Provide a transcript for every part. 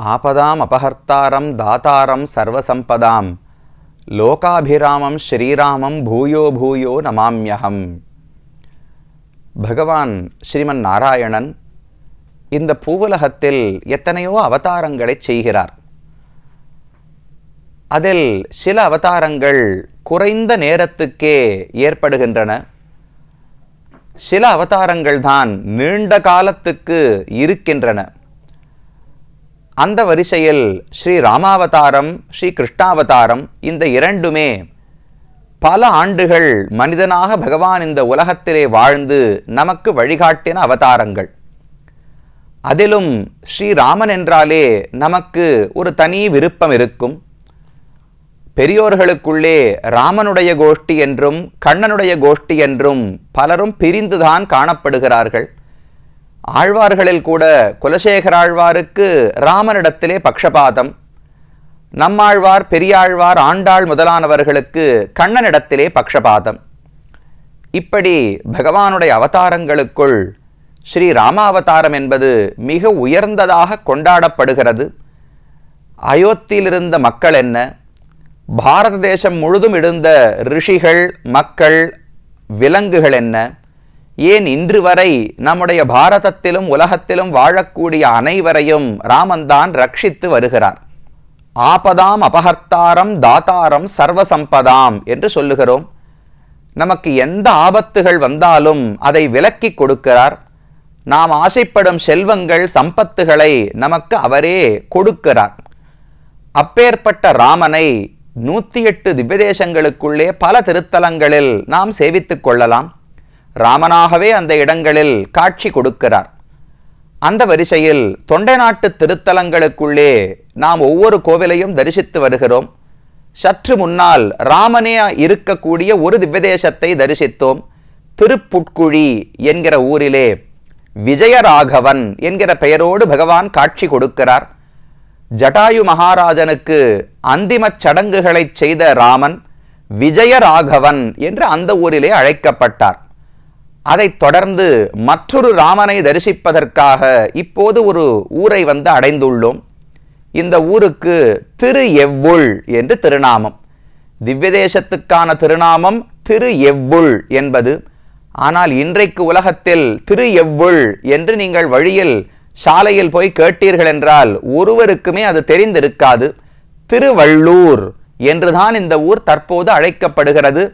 ஆபதாம் அபஹர்த்தாரம் தாத்தாரம் சர்வசம்பதாம் லோகாபிராமம் ஸ்ரீராமம் பூயோ பூயோ நமாம்யகம். பகவான் ஸ்ரீமன் நாராயணன் இந்த பூவுலகத்தில் எத்தனையோ அவதாரங்களை செய்கிறார். அதில் சில அவதாரங்கள் குறைந்த நேரத்துக்கே ஏற்படுகின்றன. சில அவதாரங்கள் தான் நீண்ட காலத்துக்கு இருக்கின்றன. அந்த வரிசையில் ஸ்ரீ ராமாவதாரம், ஸ்ரீ கிருஷ்ணாவதாரம் இந்த இரண்டுமே பல ஆண்டுகள் மனிதனாக பகவான் இந்த உலகத்திலே வாழ்ந்து நமக்கு வழிகாட்டின அவதாரங்கள். அதிலும் ஸ்ரீராமன் என்றாலே நமக்கு ஒரு தனி விருப்பம் இருக்கும். பெரியோர்களுக்குள்ளே ராமனுடைய கோஷ்டி என்றும் கண்ணனுடைய கோஷ்டி என்றும் பலரும் பிரிந்துதான் காணப்படுகிறார்கள். ஆழ்வார்களில் கூட குலசேகர ஆழ்வாருக்கு ராமனிடத்திலே பக்ஷபாதம், நம்மாழ்வார், பெரியாழ்வார், ஆண்டாள் முதலானவர்களுக்கு கண்ணனிடத்திலே பக்ஷபாதம். இப்படி பகவானுடைய அவதாரங்களுக்குள் ஸ்ரீ ராமாவதாரம் என்பது மிக உயர்ந்ததாக கொண்டாடப்படுகிறது. அயோத்தியில் இருந்த மக்கள் என்ன, பாரத தேசம் முழுதும் இருந்த ரிஷிகள், மக்கள், விலங்குகள் என்ன, ஏன் இன்று வரை நம்முடைய பாரதத்திலும் உலகத்திலும் வாழக்கூடிய அனைவரையும் ராமன்தான் ரட்சித்து வருகிறார். ஆபதாம் அபஹர்த்தாரம் தாத்தாரம் சர்வசம்பதாம் என்று சொல்லுகிறோம். நமக்கு எந்த ஆபத்துகள் வந்தாலும் அதை விலக்கி கொடுக்கிறார். நாம் ஆசைப்படும் செல்வங்கள், சம்பத்துகளை நமக்கு அவரே கொடுக்கிறார். அப்பேற்பட்ட ராமனை 108 திவ்யதேசங்களுக்குள்ளே பல திருத்தலங்களில் நாம் சேவித்துக் கொள்ளலாம். ராமனாகவே அந்த இடங்களில் காட்சி கொடுக்கிறார். அந்த வரிசையில் தொண்டை நாட்டு திருத்தலங்களுக்குள்ளே நாம் ஒவ்வொரு கோவிலையும் தரிசித்து வருகிறோம். சற்று முன்னால் ராமனே இருக்கக்கூடிய ஒரு திவ்யதேசத்தை தரிசித்தோம். திருப்புட்குழி என்கிற ஊரிலே விஜயராகவன் என்கிற பெயரோடு பகவான் காட்சி கொடுக்கிறார். ஜட்டாயு மகாராஜனுக்கு அந்திம சடங்குகளை செய்த ராமன் விஜயராகவன் என்று அந்த ஊரிலே அழைக்கப்பட்டார். அதைத் தொடர்ந்து மற்றொரு ராமனை தரிசிப்பதற்காக இப்போது ஒரு ஊரை வந்து அடைந்துள்ளோம். இந்த ஊருக்கு திரு எவ்வுள் என்று திருநாமம். திவ்யதேசத்துக்கான திருநாமம் திரு எவ்வுள் என்பது. ஆனால் இன்றைக்கு உலகத்தில் திரு எவ்வுள் என்று நீங்கள் வழியில் சாலையில் போய் கேட்டீர்கள் என்றால் ஒருவருக்குமே அது தெரிந்திருக்காது. திருவள்ளூர் என்றுதான் இந்த ஊர் தற்போது அழைக்கப்படுகிறது.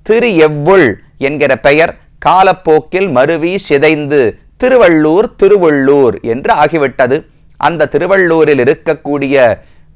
திரு எவ்வுள் என்கிற பெயர் காலப்போக்கில் மருவி சிதைந்து திருவள்ளூர் திருவள்ளூர் என்று ஆகிவிட்டது. அந்த திருவள்ளூரில் இருக்கக்கூடிய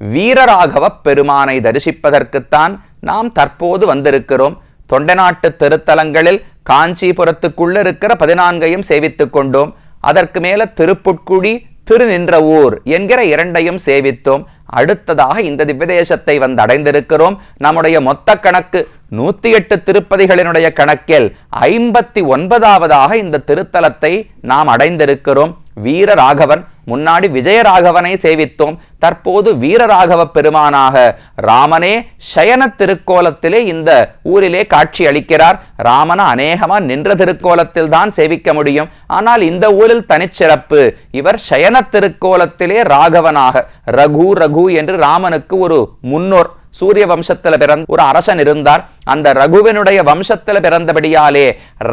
வீரராகவ பெருமானை தரிசிப்பதற்குத்தான் நாம் தற்போது வந்திருக்கிறோம். தொண்டை நாட்டு திருத்தலங்களில் காஞ்சிபுரத்துக்குள்ள இருக்கிற 14ஐயும் சேவித்துக் கொண்டோம். அதற்கு மேல திருப்புட்குழி, திருநின்ற ஊர் என்கிற 2ஐயும் சேவித்தோம். அடுத்ததாக இந்த திவ்யதேசத்தை வந்து அடைந்திருக்கிறோம். நம்முடைய மொத்த கணக்கு 108 திருப்பதிகளினுடைய கணக்கில் 59வதாக இந்த திருத்தலத்தை நாம் அடைந்திருக்கிறோம். வீரராகவன், முன்னாடி விஜயராகவனை சேவித்தோம். தற்போது வீரராகவ பெருமானாக ராமனே சயன திருக்கோலத்திலே இந்த ஊரிலே காட்சி அளிக்கிறார். ராமன அநேகமா நின்ற திருக்கோலத்தில் தான் சேவிக்க முடியும். ஆனால் இந்த ஊரில் தனிச்சிறப்பு, இவர் சயன திருக்கோலத்திலே ராகவனாக, ரகு என்று ராமனுக்கு ஒரு முன்னோர் சூரிய வம்சத்தில் பிறந்த ஒரு அரசன் இருந்தார். அந்த ரகுவனுடைய வம்சத்தில் பிறந்தபடியாலே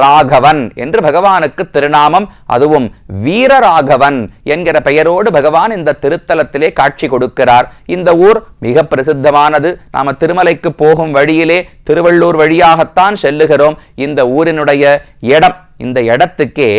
ராகவன் என்று பகவானுக்கு திருநாமம். அதுவும் வீரராகவன் என்கிற பெயரோடு பகவான் இந்த திருத்தலத்திலே காட்சி கொடுக்கிறார். இந்த ஊர் மிக பிரசித்தமானது. நாம திருமலைக்கு போகும் வழியிலே திருவள்ளூர் வழியாகத்தான் செல்லுகிறோம். இந்த ஊரினுடைய இடம், இந்த இடத்துக்கே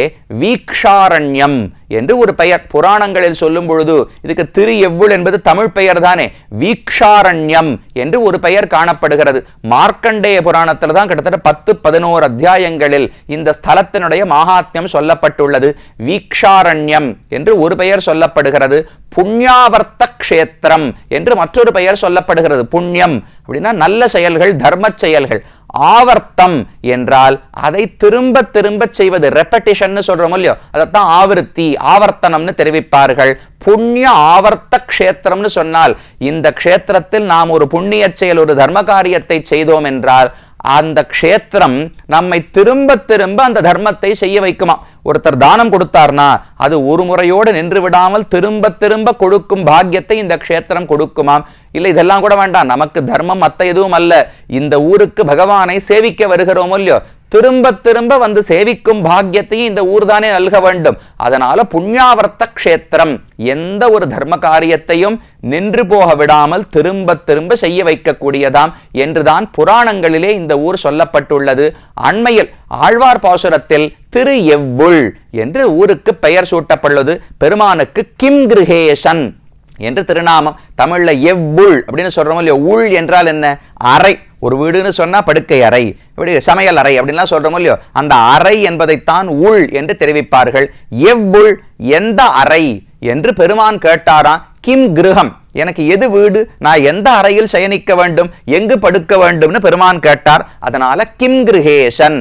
வீக்ஷாரண்யம் என்று ஒரு பெயர். புராணங்களில் சொல்லும் பொழுது இதுக்கு திரு எவ்வுள் என்பது தமிழ் பெயர் தானே. வீக்ஷாரண்யம் என்று ஒரு பெயர் காணப்படுகிறது. மார்க்கண்டேய புராணத்தில் தான் கிட்டத்தட்ட 10-11 அத்தியாயங்களில் இந்த ஸ்தலத்தினுடைய மகாத்மியம் சொல்லப்பட்டுள்ளது. வீக்ஷாரண்யம் என்று ஒரு பெயர் சொல்லப்படுகிறது. புண்ணியாவர்த்த க்ஷேத்திரம் என்று மற்றொரு பெயர் சொல்லப்படுகிறது. புண்ணியம் அப்படின்னா நல்ல செயல்கள், தர்ம செயல்கள். ஆவர்த்தம் என்றால் அதை திரும்ப திரும்ப செய்வது, ரெப்படிஷன் சொல்றோம் இல்லையோ, அதைத்தான் ஆவர்த்தி, ஆவர்த்தனம்னு தெரிவிப்பார்கள். புண்ணிய ஆவர்த்த க்ஷேத்திரம்னு சொன்னால் இந்த க்ஷேத்திரத்தில் நாம் ஒரு புண்ணிய செயல், ஒரு தர்ம காரியத்தை செய்தோம் என்றால் அந்த க்ஷேத்திரம் நம்மை திரும்ப திரும்ப அந்த தர்மத்தை செய்ய வைக்குமா. ஒருத்தர் தானம் கொடுத்தார்னா அது ஒரு முறையோடு நின்று விடாமல் திரும்ப திரும்ப கொடுக்கும் பாக்கியத்தை இந்த க்ஷேத்திரம் கொடுக்குமாம். இல்லை இதெல்லாம் கூட வேண்டாம், நமக்கு தர்மம் மத்த எதுவும் அல்ல, இந்த ஊருக்கு பகவானை சேவிக்க வருகிறோம் இல்லையோ, திரும்ப திரும்ப வந்து சேவிக்கும் பாக்கியத்தையும் இந்த ஊர் தானே நல்க வேண்டும். அதனால புண்ணியாவர்த்த க்ஷேத்திரம், எந்த ஒரு தர்ம காரியத்தையும் நின்று போக விடாமல் திரும்ப திரும்ப செய்ய வைக்கக்கூடியதாம் என்றுதான் புராணங்களிலே இந்த ஊர் சொல்லப்பட்டுள்ளது. அண்மையில் ஆழ்வார் பாசுரத்தில் திரு எவ்வுள் என்று ஊருக்கு பெயர் சூட்டப்பட்டுள்ளது. பெருமானுக்கு கிம் கிருஹேஷன் என்று திருநாமம். தமிழ்ல எவ்வுள் அப்படின்னு சொல்றோம் இல்லையா, உள் என்றால் என்ன, அறை. ஒரு வீடுன்னு சொன்னா படுக்கை அறை, சமையல் அறை அப்படின்லாம் சொல்றோம் இல்லையோ, அந்த அறை என்பதைத்தான் உள் என்று தெரிவிப்பார்கள். எவ்வுள், எந்த அறை என்று பெருமான் கேட்டாராம். கிம் கிருஹம், எனக்கு எது வீடு, நான் எந்த அறையில் சயனிக்க வேண்டும், எங்கு படுக்க வேண்டும்னு பெருமான் கேட்டார். அதனால கிம் கிருஹேசன்,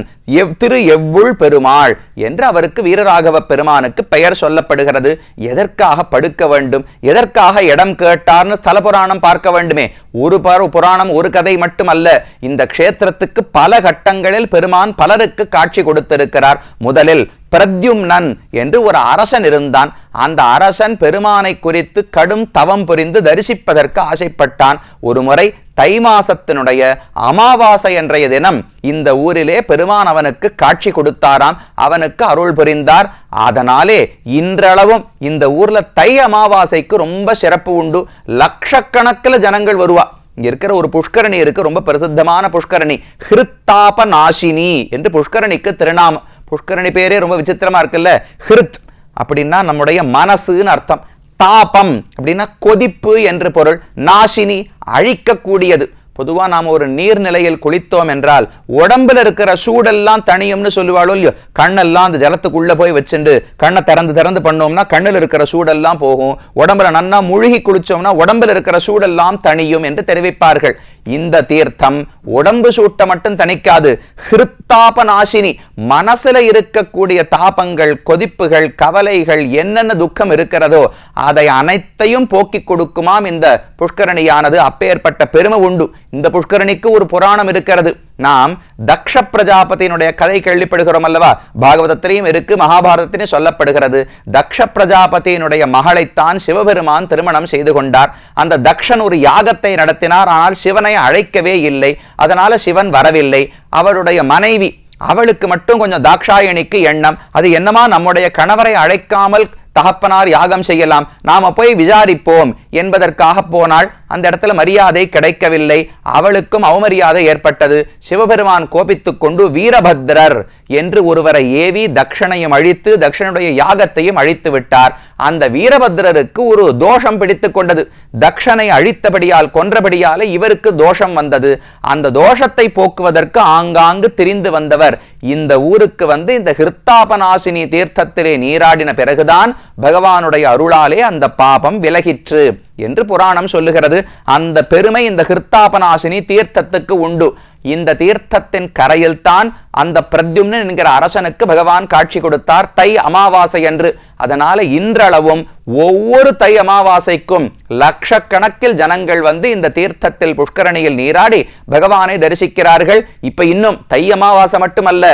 திரு எவ்வுள் பெருமாள் என்று அவருக்கு வீரராகவ பெருமானுக்கு பெயர் சொல்லப்படுகிறது. எதற்காக படுக்க வேண்டும், எதற்காக இடம் கேட்டார்னு ஸ்தல புராணம் பார்க்க வேண்டுமே. ஒரு புராணம் ஒரு கதை மட்டுமல்ல, இந்த க்ஷேத்திரத்துக்கு பல கட்டங்களில் பெருமான் பலருக்கு காட்சி கொடுத்திருக்கிறார். முதலில் பிரத்யும்னன் என்று ஒரு அரசன் இருந்தான். அந்த அரசன் பெருமானை குறித்து கடும் தவம் புரிந்து தரிசிப்பதற்கு ஆசைப்பட்டான். ஒரு முறை தை மாசத்தினுடைய அமாவாசை என்றைய தினம் இந்த ஊரிலே பெருமான் அவனுக்கு காட்சி கொடுத்தாராம், அவனுக்கு அருள் புரிந்தார். அதனாலே இன்றளவும் இந்த ஊர்ல தை அமாவாசைக்கு ரொம்ப சிறப்பு உண்டு. லட்சக்கணக்கில் ஜனங்கள் வருவா. இங்க இருக்கிற ஒரு புஷ்கரணி இருக்கு, ரொம்ப பிரசித்தமான புஷ்கரணி, ஹிருத்தாப நாசினி என்று புஷ்கரணிக்கு திருநாமம். புஷ்கரணி பேரே ரொம்ப விசித்திரமா இருக்குல்ல. ஹிருத் அப்படின்னா நம்முடைய மனசுன்னு அர்த்தம், தாபம் அப்படின்னா கொதிப்பு என்று பொருள், நாசினி அழிக்கக்கூடியது. பொதுவா நாம ஒரு நீர்நிலையில் குளித்தோம் என்றால் உடம்புல இருக்கிற சூடெல்லாம் தனியும்னு சொல்லுவாளோ இல்லையோ, கண்ணெல்லாம் அந்த ஜலத்துக்குள்ள போய் வச்சுட்டு கண்ணை திறந்து பண்ணோம்னா கண்ணில் இருக்கிற சூடெல்லாம் போகும். உடம்புல நன்னா முழுகி குளிச்சோம்னா உடம்புல இருக்கிற சூடெல்லாம் தனியும் என்று தெரிவிப்பார்கள். இந்த தீர்த்தம் உடம்பு சூட்டை மட்டும் தணிக்காது, ஹிருத்தாப நாசினி, மனசுல இருக்கக்கூடிய தாபங்கள், கொதிப்புகள், கவலைகள், என்னென்ன துக்கம் இருக்கிறதோ அதை அனைத்தையும் போக்கி கொடுக்குமாம் இந்த புஷ்கரணியானது. அப்பேற்பட்ட பெருமை உண்டு இந்த புஷ்கரணிக்கு. ஒரு புராணம் இருக்கிறது. நாம் தக்ஷ பிரஜாபதியினுடைய கதை கேள்விப்படுகிறோம் அல்லவா, பாகவதத்திலையும் இருக்கு, மகாபாரதத்திலையும் சொல்லப்படுகிறது. தக்ஷ பிரஜாபதியினுடைய மகளைத்தான் சிவபெருமான் திருமணம் செய்து கொண்டார். அந்த தக்ஷன் ஒரு யாகத்தை நடத்தினார், ஆனால் சிவனை அழைக்கவே இல்லை. அதனால சிவன் வரவில்லை. அவருடைய மனைவி, அவளுக்கு மட்டும் கொஞ்சம் தாக்ஷாயணிக்கு எண்ணம், அது என்னமா நம்முடைய கணவரை அழைக்காமல் தகப்பனார் யாகம் செய்யலாம், நாம போய் விசாரிப்போம் என்பதற்காக போனால் அந்த இடத்துல மரியாதை கிடைக்கவில்லை. அவளுக்கும் அவமரியாதை ஏற்பட்டது. சிவபெருமான் கோபித்துக் கொண்டு வீரபத்ரர் என்று ஒருவரை ஏவி தக்ஷனையும் அழித்து தக்ஷனுடைய யாகத்தையும் அழித்து விட்டார். அந்த வீரபத்ரருக்கு ஒரு தோஷம் பிடித்துக் கொண்டது. தக்ஷனை அழித்தபடியால், கொன்றபடியால இவருக்கு தோஷம் வந்தது. அந்த தோஷத்தை போக்குவதற்கு ஆங்காங்கு திரிந்து வந்தவர் இந்த ஊருக்கு வந்து இந்த ஹிருத்தாபநாசினி தீர்த்தத்திலே நீராடின பிறகுதான் பகவானுடைய அருளாலே அந்த பாபம் விலகிற்று என்று புராணம் சொல்லுகிறது. அந்த பெருமை இந்த ஹிருத்தாபநாசினி தீர்த்தத்துக்கு உண்டு. இந்த தீர்த்தத்தின் கரையில் தான் அந்த பிரத்யும்னன் என்கிற அரசனுக்கு பகவான் காட்சி கொடுத்தார் தை அமாவாசை என்று. அதனால இன்றளவும் ஒவ்வொரு தை அமாவாசைக்கும் லட்சக்கணக்கில் ஜனங்கள் வந்து இந்த தீர்த்தத்தில் புஷ்கரணியில் நீராடி பகவானை தரிசிக்கிறார்கள். இப்ப இன்னும் தை அமாவாசை மட்டுமல்ல,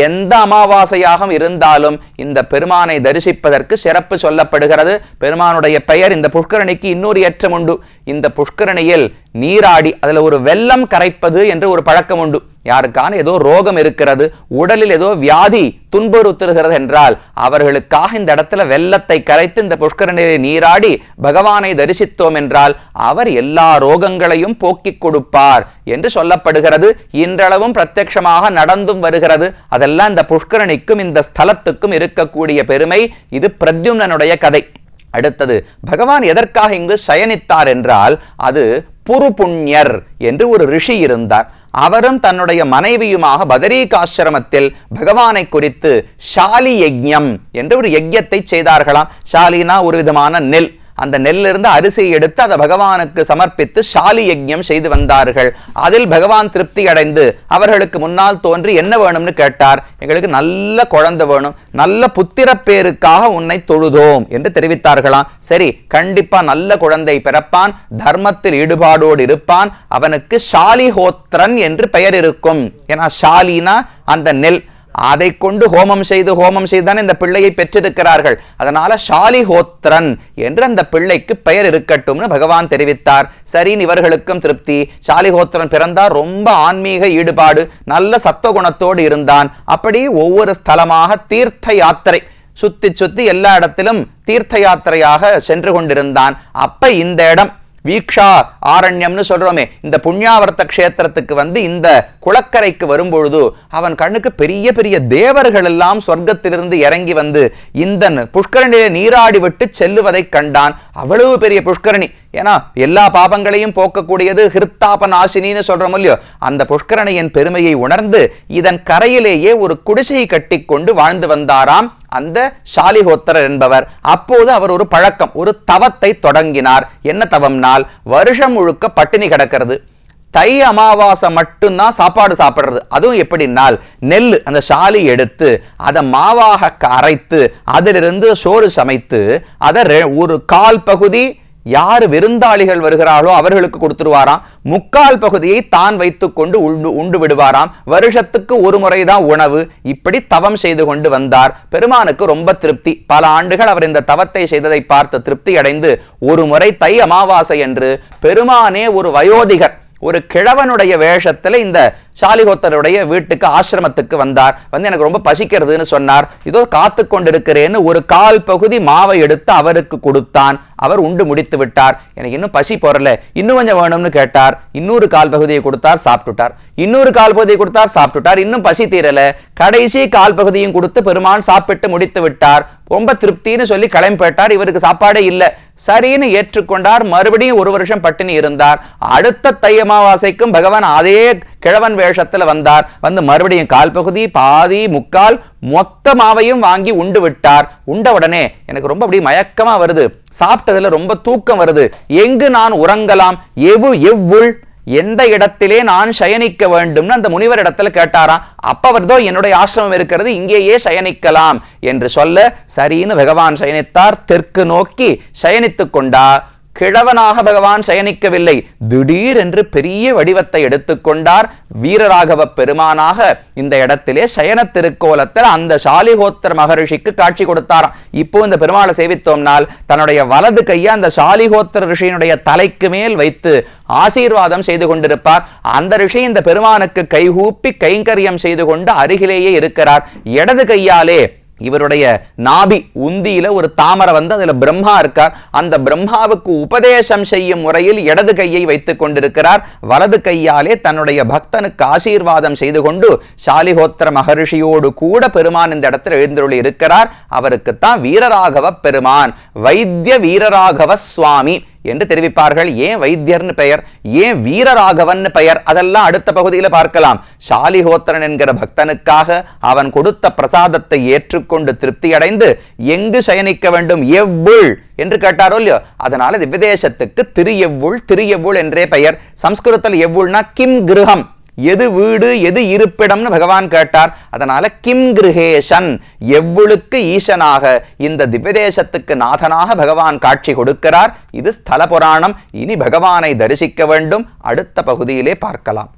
எந்த அமாவாசையாக இருந்தாலும் இந்த பெருமானை தரிசிப்பதற்கு சிறப்பு சொல்லப்படுகிறது. பெருமானுடைய பெயர் இந்த புஷ்கரணிக்கு இன்னொரு ஏற்றம் உண்டு. இந்த புஷ்கரணியில் நீராடி அதுல ஒரு வெல்லம் கரைப்பது என்று ஒரு பழக்கம் உண்டு. யாருக்கான ஏதோ ரோகம் இருக்கிறது, உடலில் ஏதோ வியாதி துன்புறுத்துகிறது என்றால் அவர்களுக்காக இந்த இடத்துல வெல்லத்தை கரைத்து இந்த புஷ்கரணியை நீராடி பகவானை தரிசித்தோம் என்றால் அவர் எல்லா ரோகங்களையும் போக்கிக் கொடுப்பார் என்று சொல்லப்படுகிறது. இன்றளவும் பிரத்யட்சமாக நடந்தும் வருகிறது. அதெல்லாம் இந்த புஷ்கரணிக்கும் இந்த ஸ்தலத்துக்கும் இருக்கக்கூடிய பெருமை. இது பிரத்யும்னனுடைய கதை. அடுத்தது, பகவான் எதற்காக இங்கு சயனித்தார் என்றால், அது புருபுண்யர் என்று ஒரு ரிஷி இருந்தார். அவரும் தன்னுடைய மனைவியுமாக பதரீகாசிரமத்தில் பகவானை குறித்து ஷாலி யஜ்ஞம் என்று ஒரு யஜ்யத்தை செய்தார்களாம். ஷாலினா ஒரு விதமான நெல். அந்த நெல்லிருந்து அரிசியை எடுத்து அதை பகவானுக்கு சமர்ப்பித்து ஷாலி யஜ்ஞம் செய்து வந்தார்கள். அதில் பகவான் திருப்தி அடைந்து அவர்களுக்கு முன்னால் தோன்றி என்ன வேணும்னு கேட்டார். எங்களுக்கு நல்ல குழந்தை வேணும், நல்ல புத்திரப்பேருக்காக உன்னை தொழுதோம் என்று தெரிவித்தார்களாம். சரி, கண்டிப்பா நல்ல குழந்தை பிறப்பான், தர்மத்தில் ஈடுபாடோடு இருப்பான், அவனுக்கு ஷாலிஹோத்ரன் என்று பெயர் இருக்கும். ஏன்னா ஷாலினா அந்த நெல், அதை கொண்டு ஹோமம் செய்துதான் இந்த பிள்ளையை பெற்றிருக்கிறார்கள். அதனால ஷாலிஹோத்திரன் என்று அந்த பிள்ளைக்கு பெயர் இருக்கட்டும்னு பகவான் தெரிவித்தார். சரின்னு இவர்களுக்கும் திருப்தி. ஷாலிஹோத்திரன் பிறந்தார். ரொம்ப ஆன்மீக ஈடுபாடு, நல்ல சத்துவகுணத்தோடு இருந்தான். அப்படி ஒவ்வொரு ஸ்தலமாக தீர்த்த யாத்திரை சுத்தி எல்லா இடத்திலும் தீர்த்த யாத்திரையாக சென்று கொண்டிருந்தான். அப்ப இந்த இடம் வீக்ஷா ஆரண்யம்னு சொல்றோமே, இந்த புண்ணியாவர்த்த கஷேத்திரத்துக்கு இந்த குளக்கரைக்கு வரும்பொழுது அவன் கண்ணுக்கு பெரிய பெரிய தேவர்கள் எல்லாம் சொர்க்கத்திலிருந்து இறங்கி இந்த புஷ்கரணியில நீராடி விட்டு செல்லுவதை கண்டான். அவ்வளவு பெரிய புஷ்கரணி. ஏன்னா எல்லா பாபங்களையும் போக்கக்கூடியது ஹிருத்தாப நாசினின்னு சொல்றோம் இல்லையோ, அந்த புஷ்கரணியின் பெருமையை உணர்ந்து இதன் கரையிலேயே ஒரு குடிசை கட்டி கொண்டு வாழ்ந்து வந்தாராம் அந்த ஷாலிஹோத்திரர் என்பவர். அப்போது அவர் ஒரு பழக்கம், ஒரு தவத்தை தொடங்கினார். என்ன தவம்னால், வருஷம் முழுக்க பட்டினி கிடக்கிறது. தை அமாவாசை மட்டும்தான் சாப்பாடு சாப்பிடுறது. அதுவும் எப்படின்னால், நெல் அந்த ஷாலி எடுத்து அதை மாவாக அரைத்து அதிலிருந்து சோறு சமைத்து அதை ஒரு கால் பகுதி யாரு விருந்தாளிகள் வருகிறாளோ அவர்களுக்கு கொடுத்துருவாராம். முக்கால் பகுதியை தான் வைத்துக் கொண்டு உண்டு விடுவாராம். வருஷத்துக்கு ஒரு முறைதான் உணவு. இப்படி தவம் செய்து கொண்டு வந்தார். பெருமானுக்கு ரொம்ப திருப்தி. பல ஆண்டுகள் அவர் இந்த தவத்தை செய்ததை பார்த்து திருப்தி அடைந்து ஒரு முறை தை அமாவாசை என்று பெருமானே ஒரு வயோதிகர், ஒரு கிழவனுடைய வேஷத்துல இந்த ஷாலிஹோத்தருடைய வீட்டுக்கு ஆசிரமத்துக்கு வந்தார். எனக்கு ரொம்ப பசிக்கிறதுன்னு சொன்னார். இதோ காத்து கொண்டிருக்கிறேன்னு ஒரு கால் பகுதி மாவை எடுத்து அவருக்கு கொடுத்தான். அவர் உண்டு முடித்து விட்டார். எனக்கு இன்னும் பசி போறல, இன்னும் கொஞ்சம் வேணும்னு கேட்டார். இன்னொரு கால் பகுதியை கொடுத்தார், சாப்பிட்டுட்டார். இன்னொரு கால் பகுதியை கொடுத்தார், சாப்பிட்டுட்டார். இன்னும் பசி தீரல. கடைசி கால் பகுதியும் கொடுத்து பெருமான் சாப்பிட்டு முடித்து விட்டார். ரொம்ப திருப்தின்னு சொல்லி கிளம்பி போயிட்டார். இவருக்கு சாப்பாடே இல்லை. சரின்னு ஏற்றுக்கொண்டார். மறுபடியும் ஒரு வருஷம் பட்டினி இருந்தார். அடுத்த தை அமாவாசைக்கும் பகவான் அதே கிழவன் வேஷத்துல வந்தார். மறுபடியும் கால் பகுதி, பாதி, முக்கால், மொத்த மாவையும் வாங்கி உண்டு விட்டார். உண்ட உடனே எனக்கு ரொம்ப அப்படி மயக்கமா வருது, சாப்பிட்டதுல ரொம்ப தூக்கம் வருது. எங்கு நான் உறங்கலாம்? எவ்வுள் எந்த இடத்திலே நான் சயனிக்க வேண்டும்னு அந்த முனிவர் இடத்துல கேட்டாராம். அப்ப அவர்தோ என்னுடைய ஆசிரமம் இருக்கிறது, இங்கேயே சயனிக்கலாம் என்று சொல்ல சரின்னு பகவான் சயனித்தார். தெற்கு நோக்கி சயனித்துக் கொண்டா. கிழவனாக பகவான் சயனிக்கவில்லை, திடீர் என்று பெரிய வடிவத்தை எடுத்துக்கொண்டார். வீரராகவ பெருமானாக இந்த இடத்திலே சயன திருக்கோலத்தில் அந்த ஷாலிஹோத்திர மகரிஷிக்கு காட்சி கொடுத்தாராம். இப்போ இந்த பெருமாளை சேவித்தோம்னால் தன்னுடைய வலது கையை அந்த ஷாலிஹோத்திர ரிஷியினுடைய தலைக்கு மேல் வைத்து ஆசீர்வாதம் செய்து கொண்டிருப்பார். அந்த ரிஷி இந்த பெருமானுக்கு கைகூப்பி கைங்கரியம் செய்து கொண்டு அருகிலேயே இருக்கிறார். இடது கையாலே இவருடைய நாபி உந்தியில ஒரு தாமரை அதுல பிரம்மா இருக்கார். அந்த பிரம்மாவுக்கு உபதேசம் செய்யும் முறையில் இடது கையை வைத்துக் கொண்டிருக்கிறார். வலது கையாலே தன்னுடைய பக்தனுக்கு ஆசீர்வாதம் செய்து கொண்டு ஷாலிஹோத்திர மகரிஷியோடு கூட பெருமான் இந்த இடத்தில் எழுந்தருளி இருக்கிறார். அவருக்குத்தான் வீரராகவ பெருமான், வைத்திய வீரராகவ சுவாமி என்று தெரிவிப்பார்கள். ஏன் வைத்தியர்னு பெயர், ஏன் வீரராகவன் பெயர், அதெல்லாம் அடுத்த பகுதியில் பார்க்கலாம். ஷாலிஹோத்திரன் என்கிற பக்தனுக்காக அவன் கொடுத்த பிரசாதத்தை ஏற்றுக்கொண்டு திருப்தி அடைந்து எங்கு சயனிக்க வேண்டும், எவ்வுள் என்று கேட்டாரோ இல்லையோ, அதனால திவ்யதேசத்துக்கு திரு என்றே பெயர். சம்ஸ்கிருதத்தில் எவ்வுள்னா கிம் கிருஹம், எது வீடு எது இருப்பிடம்னு பகவான் கேட்டார். அதனால கிம் கிருஹேஷன், எவ்வுளுக்கு ஈசனாக இந்த திவ்யதேசத்துக்கு நாதனாக பகவான் காட்சி கொடுக்கிறார். இது ஸ்தல புராணம். இனி பகவானை தரிசிக்க வேண்டும். அடுத்த பகுதியிலே பார்க்கலாம்.